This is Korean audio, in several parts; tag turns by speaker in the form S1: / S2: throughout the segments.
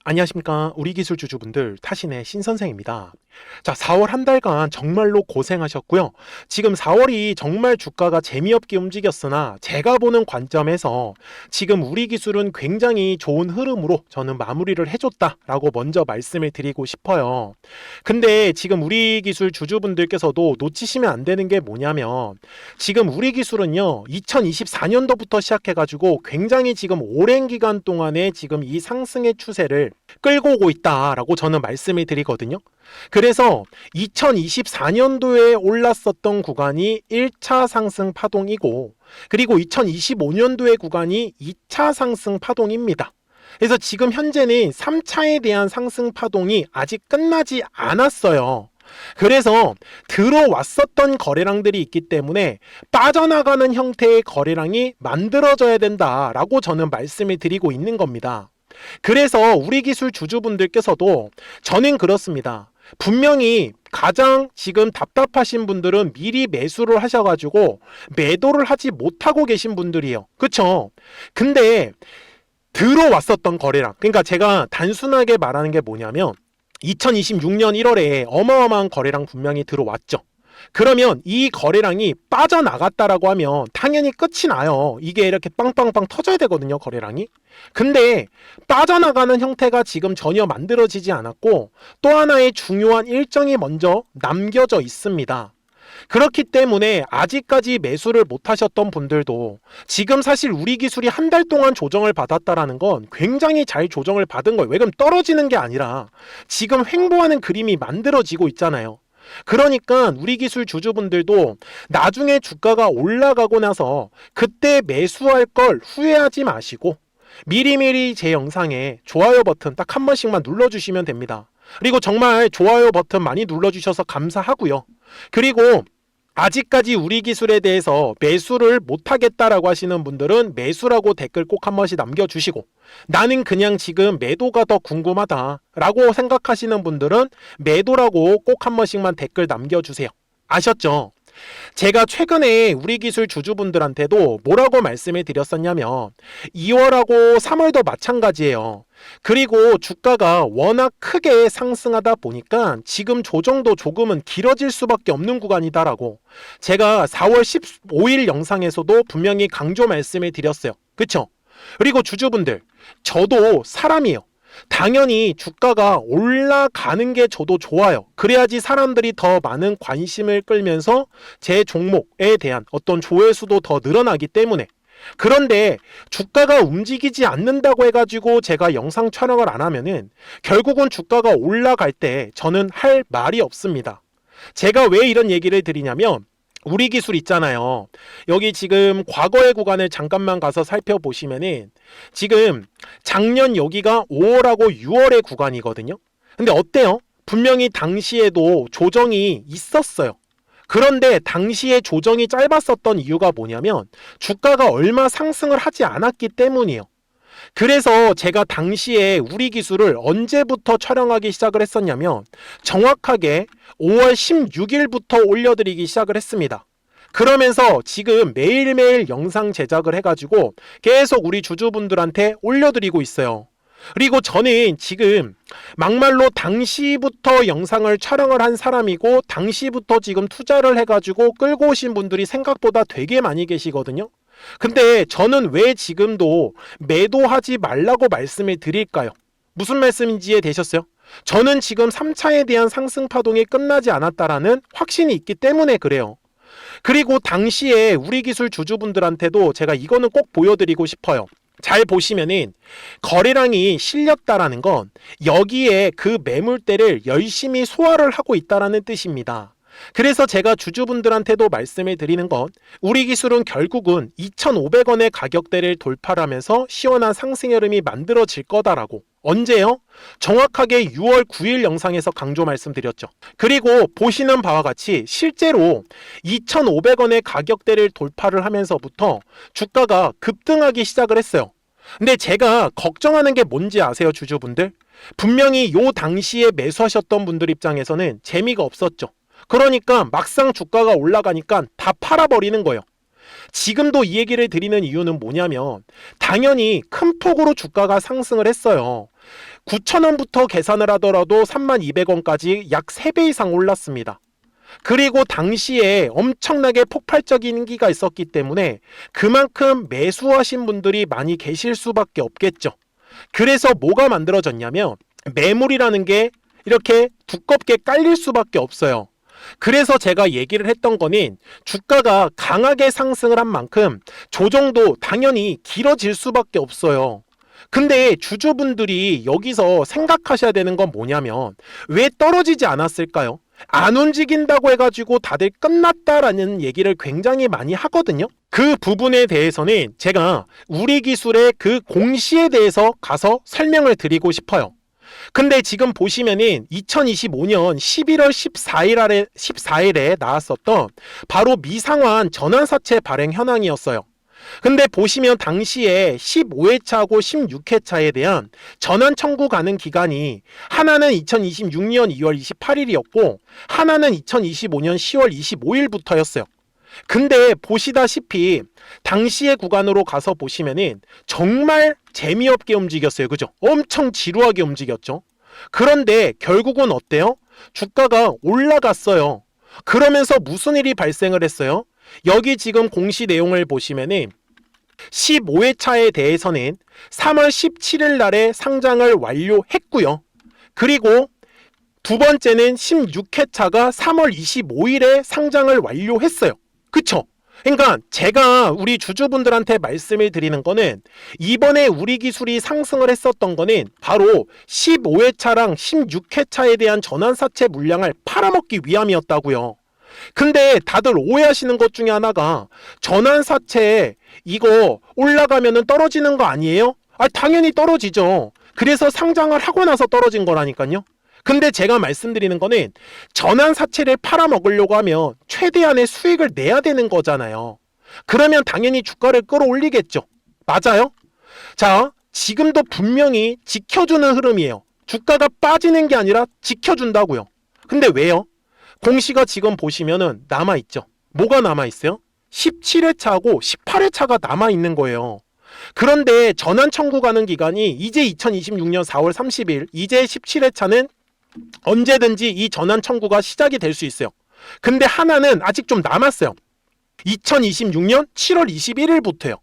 S1: 안녕하십니까. 우리 기술 주주분들 타신의 신선생입니다. 자, 4월 한 달간 정말로 고생하셨고요. 지금 4월이 정말 주가가 재미없게 움직였으나 제가 보는 관점에서 지금 우리 기술은 굉장히 좋은 흐름으로 저는 마무리를 해줬다라고 먼저 말씀을 드리고 싶어요. 근데 지금 우리 기술 주주분들께서도 놓치시면 안 되는 게 뭐냐면 지금 우리 기술은요 2024년도부터 시작해가지고 굉장히 지금 오랜 기간 동안에 지금 이 상승의 추세를 끌고 오고 있다라고 저는 말씀을 드리거든요. 그래서 2024년도에 올랐었던 구간이 1차 상승 파동이고, 그리고 2025년도의 구간이 2차 상승 파동입니다. 그래서 지금 현재는 3차에 대한 상승 파동이 아직 끝나지 않았어요. 그래서 들어왔었던 거래량들이 있기 때문에 빠져나가는 형태의 거래량이 만들어져야 된다라고 저는 말씀을 드리고 있는 겁니다. 그래서 우리 기술 주주분들께서도 저는 그렇습니다. 분명히 가장 지금 답답하신 분들은 미리 매수를 하셔가지고 매도를 하지 못하고 계신 분들이에요. 그쵸? 근데 들어왔었던 거래량, 그러니까 제가 단순하게 말하는 게 뭐냐면 2026년 1월에 어마어마한 거래량 분명히 들어왔죠. 그러면 이 거래량이 빠져나갔다라고 하면 당연히 끝이 나요. 이게 이렇게 빵빵빵 터져야 되거든요, 거래량이. 근데 빠져나가는 형태가 지금 전혀 만들어지지 않았고 또 하나의 중요한 일정이 먼저 남겨져 있습니다. 그렇기 때문에 아직까지 매수를 못 하셨던 분들도 지금 사실 우리 기술이 한 달 동안 조정을 받았다라는 건 굉장히 잘 조정을 받은 거예요. 왜 그럼 떨어지는 게 아니라 지금 횡보하는 그림이 만들어지고 있잖아요. 그러니까 우리 기술 주주분들도 나중에 주가가 올라가고 나서 그때 매수할 걸 후회하지 마시고 미리미리 제 영상에 좋아요 버튼 딱 한 번씩만 눌러주시면 됩니다. 그리고 정말 좋아요 버튼 많이 눌러주셔서 감사하고요. 그리고 아직까지 우리 기술에 대해서 매수를 못하겠다라고 하시는 분들은 매수라고 댓글 꼭 한 번씩 남겨주시고, 나는 그냥 지금 매도가 더 궁금하다라고 생각하시는 분들은 매도라고 꼭 한 번씩만 댓글 남겨주세요. 아셨죠? 제가 최근에 우리 기술 주주분들한테도 뭐라고 말씀을 드렸었냐면 2월하고 3월도 마찬가지예요. 그리고 주가가 워낙 크게 상승하다 보니까 지금 조정도 조금은 길어질 수밖에 없는 구간이다라고 제가 4월 15일 영상에서도 분명히 강조 말씀을 드렸어요. 그쵸? 그리고 주주분들, 저도 사람이에요. 당연히 주가가 올라가는 게 저도 좋아요. 그래야지 사람들이 더 많은 관심을 끌면서 제 종목에 대한 어떤 조회수도 더 늘어나기 때문에. 그런데 주가가 움직이지 않는다고 해가지고 제가 영상 촬영을 안 하면은 결국은 주가가 올라갈 때 저는 할 말이 없습니다. 제가 왜 이런 얘기를 드리냐면 우리 기술 있잖아요. 여기 지금 과거의 구간을 잠깐만 가서 살펴보시면은 지금 작년 여기가 5월하고 6월의 구간이거든요. 근데 어때요? 분명히 당시에도 조정이 있었어요. 그런데 당시에 조정이 짧았었던 이유가 뭐냐면 주가가 얼마 상승을 하지 않았기 때문이에요. 그래서 제가 당시에 우리 기술을 언제부터 촬영하기 시작을 했었냐면 정확하게 5월 16일부터 올려드리기 시작을 했습니다. 그러면서 지금 매일매일 영상 제작을 해가지고 계속 우리 주주분들한테 올려드리고 있어요. 그리고 저는 지금 막말로 당시부터 영상을 촬영을 한 사람이고 당시부터 지금 투자를 해가지고 끌고 오신 분들이 생각보다 되게 많이 계시거든요. 근데 저는 왜 지금도 매도하지 말라고 말씀을 드릴까요? 무슨 말씀인지 이해되셨어요? 저는 지금 3차에 대한 상승 파동이 끝나지 않았다라는 확신이 있기 때문에 그래요. 그리고 당시에 우리 기술 주주분들한테도 제가 이거는 꼭 보여드리고 싶어요. 잘 보시면은 거래량이 실렸다라는 건 여기에 그 매물대를 열심히 소화를 하고 있다라는 뜻입니다. 그래서 제가 주주분들한테도 말씀을 드리는 건 우리 기술은 결국은 2,500원의 가격대를 돌파를 하면서 시원한 상승 흐름이 만들어질 거다라고. 언제요? 정확하게 6월 9일 영상에서 강조 말씀드렸죠. 그리고 보시는 바와 같이 실제로 2,500원의 가격대를 돌파를 하면서부터 주가가 급등하기 시작을 했어요. 근데 제가 걱정하는 게 뭔지 아세요, 주주분들? 분명히 요 당시에 매수하셨던 분들 입장에서는 재미가 없었죠. 그러니까 막상 주가가 올라가니까 다 팔아버리는 거예요. 지금도 이 얘기를 드리는 이유는 뭐냐면 당연히 큰 폭으로 주가가 상승을 했어요. 9,000원부터 계산을 하더라도 32,000원까지 약 3배 이상 올랐습니다. 그리고 당시에 엄청나게 폭발적인 인기가 있었기 때문에 그만큼 매수하신 분들이 많이 계실 수밖에 없겠죠. 그래서 뭐가 만들어졌냐면 매물이라는 게 이렇게 두껍게 깔릴 수밖에 없어요. 그래서 제가 얘기를 했던 거는 주가가 강하게 상승을 한 만큼 조정도 당연히 길어질 수밖에 없어요. 근데 주주분들이 여기서 생각하셔야 되는 건 뭐냐면 왜 떨어지지 않았을까요? 안 움직인다고 해가지고 다들 끝났다라는 얘기를 굉장히 많이 하거든요. 그 부분에 대해서는 제가 우리 기술의 그 공시에 대해서 가서 설명을 드리고 싶어요. 근데 지금 보시면은 2025년 11월 14일에 나왔었던 바로 미상환 전환사채 발행 현황이었어요. 근데 보시면 당시에 15회차하고 16회차에 대한 전환 청구 가능 기간이 하나는 2026년 2월 28일이었고 하나는 2025년 10월 25일부터였어요. 근데 보시다시피 당시의 구간으로 가서 보시면은 정말 재미없게 움직였어요. 그죠? 엄청 지루하게 움직였죠. 그런데 결국은 어때요? 주가가 올라갔어요. 그러면서 무슨 일이 발생을 했어요? 여기 지금 공시 내용을 보시면은 15회차에 대해서는 3월 17일 날에 상장을 완료했고요. 그리고 두 번째는 16회차가 3월 25일에 상장을 완료했어요. 그쵸? 그러니까 제가 우리 주주분들한테 말씀을 드리는 거는 이번에 우리 기술이 상승을 했었던 거는 바로 15회차랑 16회차에 대한 전환사채 물량을 팔아먹기 위함이었다고요. 근데 다들 오해하시는 것 중에 하나가 전환사채 이거 올라가면은 떨어지는 거 아니에요? 당연히 떨어지죠. 그래서 상장을 하고 나서 떨어진 거라니까요. 근데 제가 말씀드리는 거는 전환사채를 팔아먹으려고 하면 최대한의 수익을 내야 되는 거잖아요. 그러면 당연히 주가를 끌어올리겠죠. 맞아요? 자, 지금도 분명히 지켜주는 흐름이에요. 주가가 빠지는 게 아니라 지켜준다고요. 근데 왜요? 공시가 지금 보시면은 남아있죠. 뭐가 남아있어요? 17회차하고 18회차가 남아있는 거예요. 그런데 전환 청구 가능 기간이 이제 2026년 4월 30일, 이제 17회차는 언제든지 이 전환 청구가 시작이 될 수 있어요. 근데 하나는 아직 좀 남았어요. 2026년 7월 21일부터요.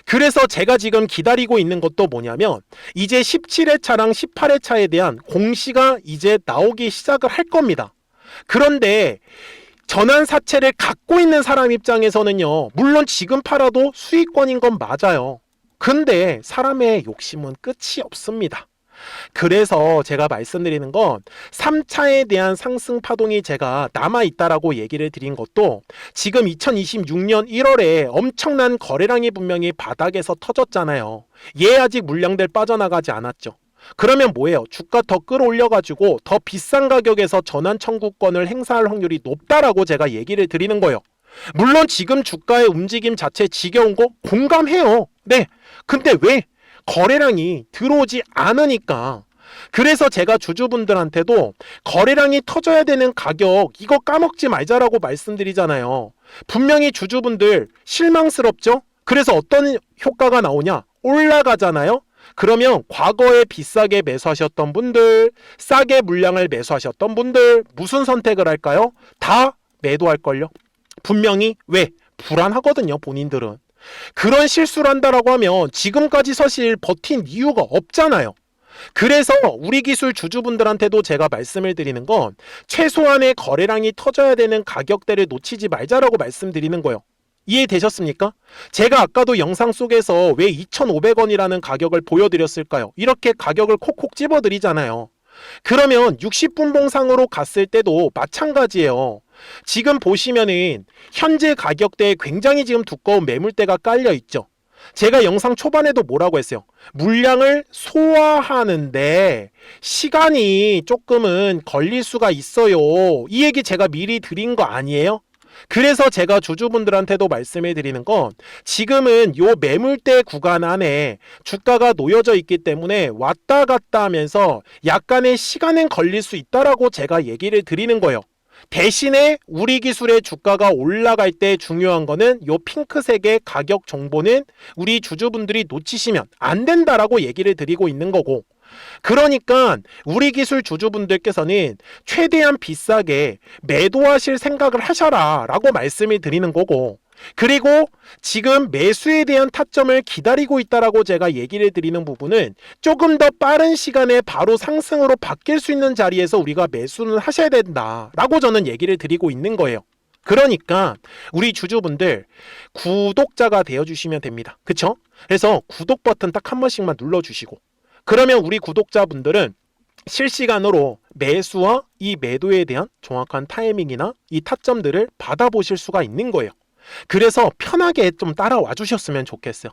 S1: 그래서 제가 지금 기다리고 있는 것도 뭐냐면 이제 17회차랑 18회차에 대한 공시가 이제 나오기 시작을 할 겁니다. 그런데 전환사채를 갖고 있는 사람 입장에서는요, 물론 지금 팔아도 수익권인 건 맞아요. 근데 사람의 욕심은 끝이 없습니다. 그래서 제가 말씀드리는 건 3차에 대한 상승 파동이 제가 남아있다라고 얘기를 드린 것도 지금 2026년 1월에 엄청난 거래량이 분명히 바닥에서 터졌잖아요. 얘 아직 물량들 빠져나가지 않았죠. 그러면 뭐예요? 주가 더 끌어올려가지고 더 비싼 가격에서 전환 청구권을 행사할 확률이 높다라고 제가 얘기를 드리는 거예요. 물론 지금 주가의 움직임 자체 지겨운 거 공감해요. 네. 근데 왜? 거래량이 들어오지 않으니까. 그래서 제가 주주분들한테도 거래량이 터져야 되는 가격 이거 까먹지 말자라고 말씀드리잖아요. 분명히 주주분들 실망스럽죠? 그래서 어떤 효과가 나오냐? 올라가잖아요. 그러면 과거에 비싸게 매수하셨던 분들, 싸게 물량을 매수하셨던 분들 무슨 선택을 할까요? 다 매도할걸요. 분명히. 왜? 불안하거든요, 본인들은. 그런 실수를 한다라고 하면 지금까지 사실 버틴 이유가 없잖아요. 그래서 우리 기술 주주분들한테도 제가 말씀을 드리는 건 최소한의 거래량이 터져야 되는 가격대를 놓치지 말자라고 말씀드리는 거예요. 이해되셨습니까? 제가 아까도 영상 속에서 왜 2,500원이라는 가격을 보여드렸을까요? 이렇게 가격을 콕콕 집어드리잖아요. 그러면 60분봉상으로 갔을 때도 마찬가지예요. 지금 보시면은 현재 가격대에 굉장히 지금 두꺼운 매물대가 깔려 있죠. 제가 영상 초반에도 뭐라고 했어요? 물량을 소화하는데 시간이 조금은 걸릴 수가 있어요. 이 얘기 제가 미리 드린 거 아니에요? 그래서 제가 주주분들한테도 말씀을 드리는 건 지금은 요 매물대 구간 안에 주가가 놓여져 있기 때문에 왔다 갔다 하면서 약간의 시간은 걸릴 수 있다라고 제가 얘기를 드리는 거예요. 대신에 우리 기술의 주가가 올라갈 때 중요한 거는 요 핑크색의 가격 정보는 우리 주주분들이 놓치시면 안 된다라고 얘기를 드리고 있는 거고, 그러니까 우리 기술 주주분들께서는 최대한 비싸게 매도하실 생각을 하셔라 라고 말씀을 드리는 거고, 그리고 지금 매수에 대한 타점을 기다리고 있다라고 제가 얘기를 드리는 부분은 조금 더 빠른 시간에 바로 상승으로 바뀔 수 있는 자리에서 우리가 매수는 하셔야 된다라고 저는 얘기를 드리고 있는 거예요. 그러니까 우리 주주분들 구독자가 되어주시면 됩니다. 그쵸? 그래서 구독 버튼 딱 한 번씩만 눌러주시고, 그러면 우리 구독자분들은 실시간으로 매수와 이 매도에 대한 정확한 타이밍이나 이 타점들을 받아보실 수가 있는 거예요. 그래서 편하게 좀 따라와 주셨으면 좋겠어요.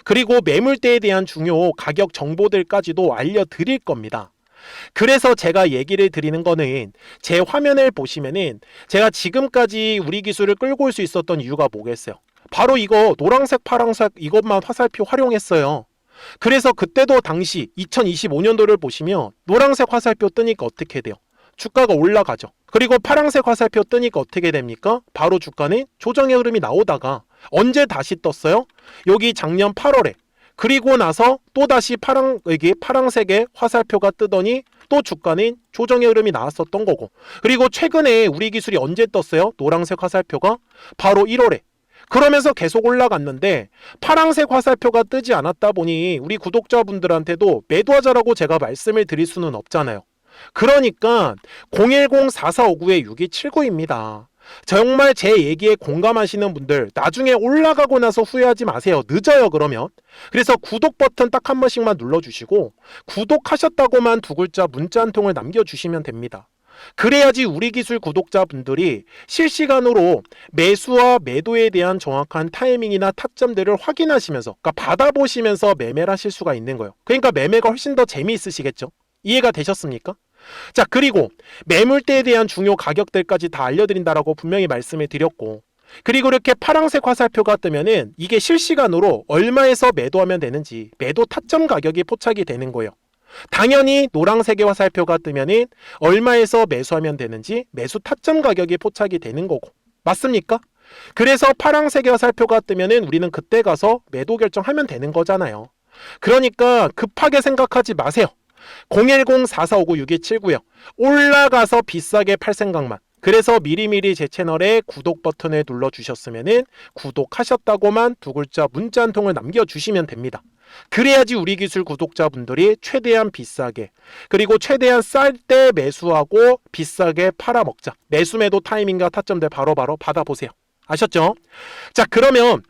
S1: 그리고 매물대에 대한 중요 가격 정보들까지도 알려드릴 겁니다. 그래서 제가 얘기를 드리는 거는, 제 화면을 보시면은 제가 지금까지 우리 기술을 끌고 올 수 있었던 이유가 뭐겠어요? 바로 이거 노란색 파란색 이것만 화살표 활용했어요. 그래서 그때도 당시 2025년도를 보시면 노란색 화살표 뜨니까 어떻게 돼요? 주가가 올라가죠. 그리고 파란색 화살표 뜨니까 어떻게 됩니까? 바로 주가는 조정의 흐름이 나오다가 언제 다시 떴어요? 여기 작년 8월에. 그리고 나서 또다시 여기 파란색의 화살표가 뜨더니 또 주가는 조정의 흐름이 나왔었던 거고, 그리고 최근에 우리 기술이 언제 떴어요? 노란색 화살표가 바로 1월에. 그러면서 계속 올라갔는데 파란색 화살표가 뜨지 않았다 보니 우리 구독자분들한테도 매도하자라고 제가 말씀을 드릴 수는 없잖아요. 그러니까 010-4459-6279입니다. 정말 제 얘기에 공감하시는 분들 나중에 올라가고 나서 후회하지 마세요. 늦어요 그러면. 그래서 구독 버튼 딱 한 번씩만 눌러주시고, 구독하셨다고만 두 글자 문자 한 통을 남겨주시면 됩니다. 그래야지 우리 기술 구독자분들이 실시간으로 매수와 매도에 대한 정확한 타이밍이나 타점들을 확인하시면서, 그러니까 받아보시면서 매매를 하실 수가 있는 거예요. 그러니까 매매가 훨씬 더 재미있으시겠죠? 이해가 되셨습니까? 자, 그리고 매물대에 대한 중요 가격들까지 다 알려드린다라고 분명히 말씀을 드렸고, 그리고 이렇게 파란색 화살표가 뜨면은 이게 실시간으로 얼마에서 매도하면 되는지 매도 타점 가격이 포착이 되는 거예요. 당연히 노란색의 화살표가 뜨면은 얼마에서 매수하면 되는지 매수 타점 가격이 포착이 되는 거고, 맞습니까? 그래서 파란색의 화살표가 뜨면은 우리는 그때 가서 매도 결정하면 되는 거잖아요. 그러니까 급하게 생각하지 마세요. 010-4459-6279요. 올라가서 비싸게 팔 생각만. 그래서 미리미리 제 채널에 구독 버튼을 눌러주셨으면은 구독하셨다고만 두 글자 문자 한 통을 남겨주시면 됩니다. 그래야지 우리 기술 구독자분들이 최대한 비싸게, 그리고 최대한 쌀 때 매수하고 비싸게 팔아먹자. 매수 매도 타이밍과 타점들 바로바로 받아보세요. 아셨죠? 자, 그러면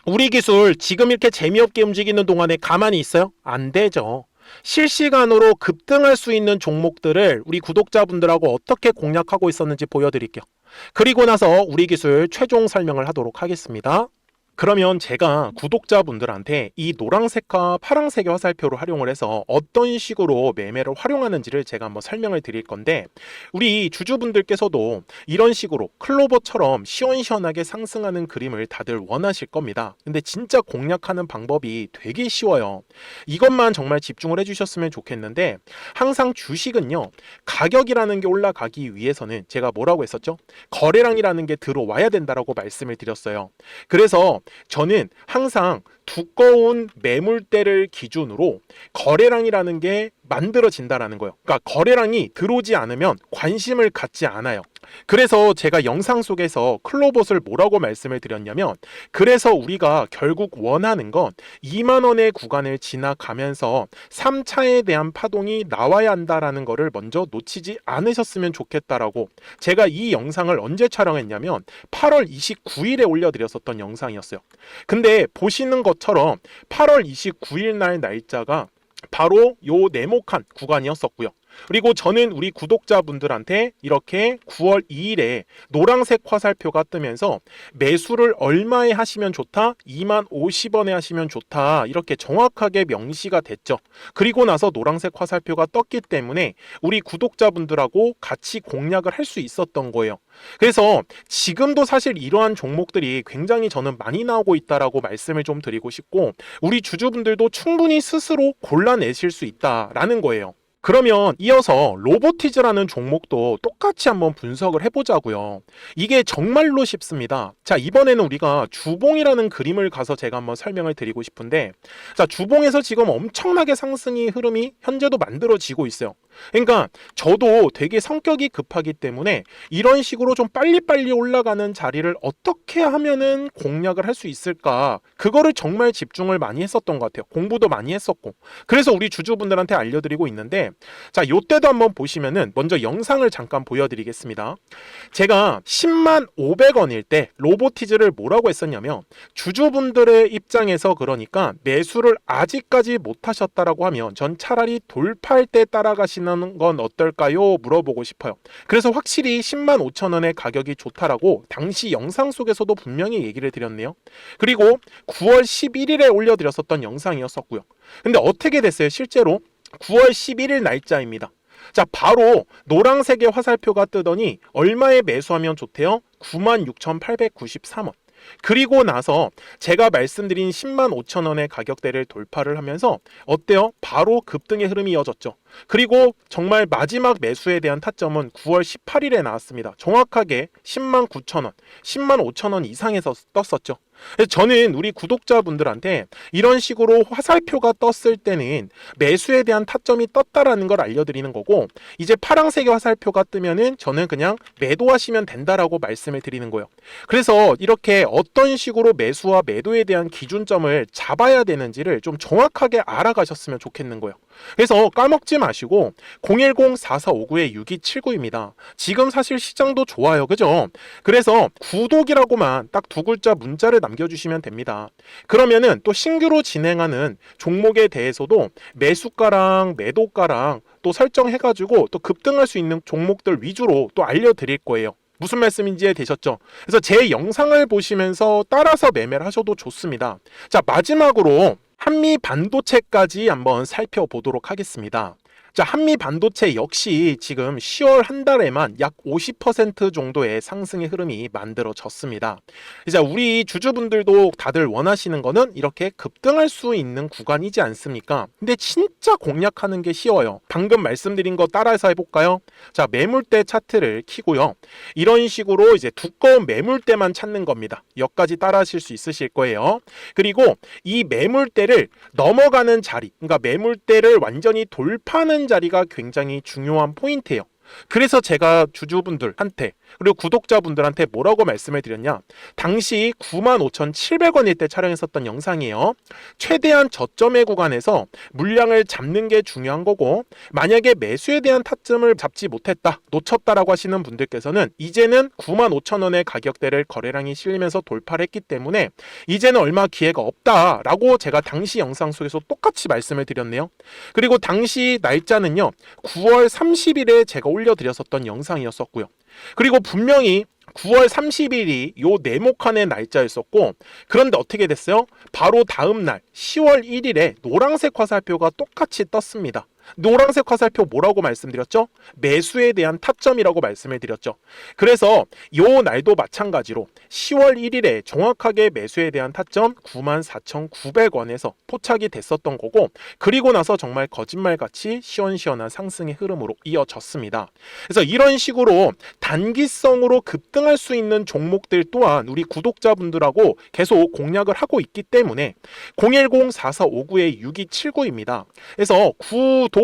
S1: 우리 기술 지금 이렇게 재미없게 움직이는 동안에 가만히 있어요? 안 되죠. 실시간으로 급등할 수 있는 종목들을 우리 구독자분들하고 어떻게 공략하고 있었는지 보여드릴게요. 그리고 나서 우리 기술 최종 설명을 하도록 하겠습니다. 그러면 제가 구독자분들한테 이 노란색과 파란색의 화살표를 활용을 해서 어떤 식으로 매매를 활용하는지를 제가 한번 설명을 드릴 건데, 우리 주주분들께서도 이런 식으로 클로버처럼 시원시원하게 상승하는 그림을 다들 원하실 겁니다. 근데 진짜 공략하는 방법이 되게 쉬워요. 이것만 정말 집중을 해주셨으면 좋겠는데, 항상 주식은요, 가격이라는 게 올라가기 위해서는 제가 뭐라고 했었죠? 거래량이라는 게 들어와야 된다라고 말씀을 드렸어요. 그래서 저는 항상 두꺼운 매물대를 기준으로 거래량이라는 게 만들어진다라는 거예요. 그러니까 거래량이 들어오지 않으면 관심을 갖지 않아요. 그래서 제가 영상 속에서 클로봇을 뭐라고 말씀을 드렸냐면, 그래서 우리가 결국 원하는 건 2만 원의 구간을 지나가면서 3차에 대한 파동이 나와야 한다라는 거를 먼저 놓치지 않으셨으면 좋겠다라고, 제가 이 영상을 언제 촬영했냐면 8월 29일에 올려드렸었던 영상이었어요. 근데 보시는 것처럼 8월 29일 날 날짜가 바로 요 네모칸 구간이었었고요. 그리고 저는 우리 구독자분들한테 이렇게 9월 2일에 노란색 화살표가 뜨면서 매수를 얼마에 하시면 좋다? 2만 50원에 하시면 좋다. 이렇게 정확하게 명시가 됐죠. 그리고 나서 노란색 화살표가 떴기 때문에 우리 구독자분들하고 같이 공략을 할 수 있었던 거예요. 그래서 지금도 사실 이러한 종목들이 굉장히 저는 많이 나오고 있다라고 말씀을 좀 드리고 싶고, 우리 주주분들도 충분히 스스로 골라내실 수 있다라는 거예요. 그러면 이어서 로보티즈라는 종목도 똑같이 한번 분석을 해보자고요. 이게 정말로 쉽습니다. 자, 이번에는 우리가 주봉이라는 그림을 가서 제가 한번 설명을 드리고 싶은데, 자, 주봉에서 지금 엄청나게 상승의 흐름이 현재도 만들어지고 있어요. 그러니까 저도 되게 성격이 급하기 때문에 이런 식으로 좀 빨리빨리 올라가는 자리를 어떻게 하면은 공략을 할 수 있을까, 그거를 정말 집중을 많이 했었던 것 같아요. 공부도 많이 했었고. 그래서 우리 주주분들한테 알려드리고 있는데, 자, 요때도 한번 보시면은 먼저 영상을 잠깐 보여드리겠습니다. 제가 10만 500원일 때 로보티즈를 뭐라고 했었냐면, 주주분들의 입장에서 그러니까 매수를 아직까지 못 하셨다라고 하면 전 차라리 돌파할 때 따라가시는 건 어떨까요? 물어보고 싶어요. 그래서 확실히 10만 5천 원의 가격이 좋다라고 당시 영상 속에서도 분명히 얘기를 드렸네요. 그리고 9월 11일에 올려드렸었던 영상이었었고요. 근데 어떻게 됐어요? 실제로 9월 11일 날짜입니다. 자, 바로 노란색의 화살표가 뜨더니 얼마에 매수하면 좋대요? 96,893원. 그리고 나서 제가 말씀드린 10만 5천 원의 가격대를 돌파를 하면서 어때요? 바로 급등의 흐름이 이어졌죠. 그리고 정말 마지막 매수에 대한 타점은 9월 18일에 나왔습니다. 정확하게 10만 9천 원, 10만 5천 원 이상에서 떴었죠. 저는 우리 구독자분들한테 이런 식으로 화살표가 떴을 때는 매수에 대한 타점이 떴다라는 걸 알려드리는 거고, 이제 파란색의 화살표가 뜨면은 저는 그냥 매도하시면 된다라고 말씀을 드리는 거예요. 그래서 이렇게 어떤 식으로 매수와 매도에 대한 기준점을 잡아야 되는지를 좀 정확하게 알아가셨으면 좋겠는 거예요. 그래서 까먹지 마시고 010-4459-6279입니다. 지금 사실 시장도 좋아요. 그죠? 그래서 구독이라고만 딱 두 글자 문자를 남겨주시면 됩니다. 그러면은 또 신규로 진행하는 종목에 대해서도 매수가랑 매도가랑 또 설정해가지고 또 급등할 수 있는 종목들 위주로 또 알려드릴 거예요. 무슨 말씀인지 이해되셨죠? 그래서 제 영상을 보시면서 따라서 매매를 하셔도 좋습니다. 자, 마지막으로 한미 반도체까지 한번 살펴보도록 하겠습니다. 자, 한미 반도체 역시 지금 10월 한 달에만 약 50% 정도의 상승의 흐름이 만들어졌습니다. 이제 우리 주주분들도 다들 원하시는 거는 이렇게 급등할 수 있는 구간이지 않습니까? 근데 진짜 공략하는 게 쉬워요. 방금 말씀드린 거 따라해서 해볼까요? 자, 매물대 차트를 키고요. 이런 식으로 이제 두꺼운 매물대만 찾는 겁니다. 여기까지 따라하실 수 있으실 거예요. 그리고 이 매물대를 넘어가는 자리, 그러니까 매물대를 완전히 돌파하는 자리가 굉장히 중요한 포인트예요. 그래서 제가 주주분들한테 그리고 구독자분들한테 뭐라고 말씀을 드렸냐, 당시 95,700원일 때 촬영했었던 영상이에요. 최대한 저점의 구간에서 물량을 잡는 게 중요한 거고, 만약에 매수에 대한 타점을 잡지 못했다, 놓쳤다라고 하시는 분들께서는 이제는 95,000원의 가격대를 거래량이 실리면서 돌파를 했기 때문에 이제는 얼마 기회가 없다라고 제가 당시 영상 속에서 똑같이 말씀을 드렸네요. 그리고 당시 날짜는요, 9월 30일에 제가 올려드렸었던 영상이었었고요. 그리고 분명히 9월 30일이 요 네모칸의 날짜였었고, 그런데 어떻게 됐어요? 바로 다음 날 10월 1일에 노란색 화살표가 똑같이 떴습니다. 노란색 화살표 뭐라고 말씀드렸죠? 매수에 대한 타점이라고 말씀을 드렸죠. 그래서 요 날도 마찬가지로 10월 1일에 정확하게 매수에 대한 타점 94,900원에서 포착이 됐었던 거고, 그리고 나서 정말 거짓말같이 시원시원한 상승의 흐름으로 이어졌습니다. 그래서 이런 식으로 단기성으로 급등할 수 있는 종목들 또한 우리 구독자분들하고 계속 공략을 하고 있기 때문에 010-4459-6279입니다. 그래서 구독이라고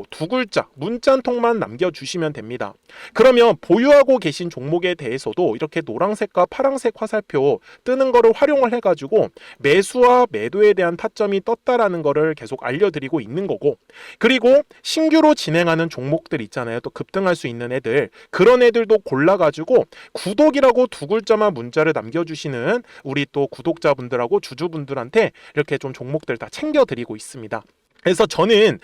S1: 두 글자 문자 한 통만 남겨주시면 됩니다. 그러면 보유하고 계신 종목에 대해서도 이렇게 노란색과 파란색 화살표 뜨는 거를 활용을 해가지고 매수와 매도에 대한 타점이 떴다라는 거를 계속 알려드리고 있는 거고, 그리고 신규로 진행하는 종목들 있잖아요. 또 급등할 수 있는 애들, 그런 애들도 골라가지고 구독이라고 두 글자만 문자를 남겨주시는 우리 또 구독자분들하고 주주분들한테 이렇게 좀 종목들 다 챙겨드리고 있습니다. 그래서 저는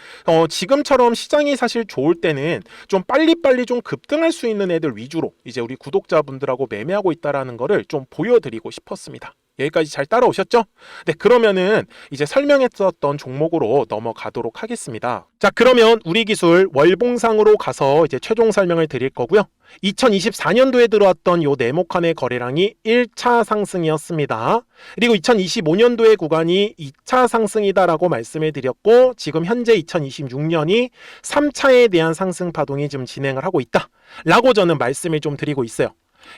S1: 지금처럼 시장이 사실 좋을 때는 좀 빨리빨리 좀 급등할 수 있는 애들 위주로 이제 우리 구독자분들하고 매매하고 있다라는 거를 좀 보여드리고 싶었습니다. 여기까지 잘 따라오셨죠? 네, 그러면은 이제 설명했었던 종목으로 넘어가도록 하겠습니다. 자, 그러면 우리 기술 월봉상으로 가서 이제 최종 설명을 드릴 거고요. 2024년도에 들어왔던 요 네모칸의 거래량이 1차 상승이었습니다. 그리고 2025년도의 구간이 2차 상승이다라고 말씀을 드렸고, 지금 현재 2026년이 3차에 대한 상승 파동이 좀 진행을 하고 있다라고 저는 말씀을 좀 드리고 있어요.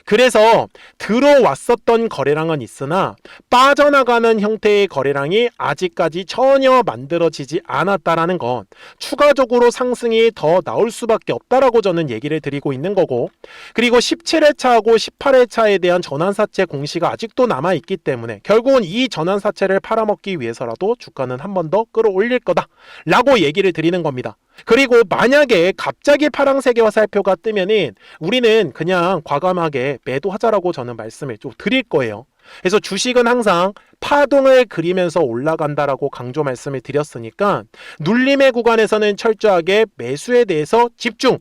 S1: 그래서 들어왔었던 거래량은 있으나 빠져나가는 형태의 거래량이 아직까지 전혀 만들어지지 않았다라는 건 추가적으로 상승이 더 나올 수밖에 없다라고 저는 얘기를 드리고 있는 거고, 그리고 17회차하고 18회차에 대한 전환사채 공시가 아직도 남아있기 때문에 결국은 이 전환사채를 팔아먹기 위해서라도 주가는 한 번 더 끌어올릴 거다 라고 얘기를 드리는 겁니다. 그리고 만약에 갑자기 파란색의 화살표가 뜨면은 우리는 그냥 과감하게 매도하자라고 저는 말씀을 좀 드릴 거예요. 그래서 주식은 항상 파동을 그리면서 올라간다라고 강조 말씀을 드렸으니까 눌림의 구간에서는 철저하게 매수에 대해서 집중,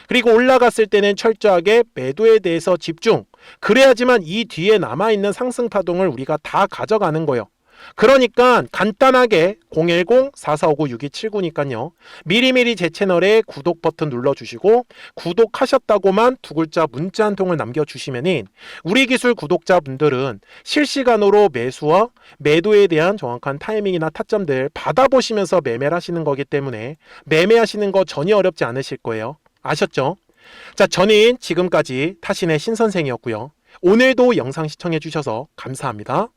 S1: 그리고 올라갔을 때는 철저하게 매도에 대해서 집중, 그래야지만 이 뒤에 남아있는 상승 파동을 우리가 다 가져가는 거예요. 그러니까 간단하게 010-4459-6279니까요. 미리미리 제 채널에 구독 버튼 눌러주시고 구독하셨다고만 두 글자 문자 한 통을 남겨주시면은 우리 기술 구독자분들은 실시간으로 매수와 매도에 대한 정확한 타이밍이나 타점들 받아보시면서 매매를 하시는 거기 때문에 매매하시는 거 전혀 어렵지 않으실 거예요. 아셨죠? 자, 저는 지금까지 타신의 신선생이었고요. 오늘도 영상 시청해 주셔서 감사합니다.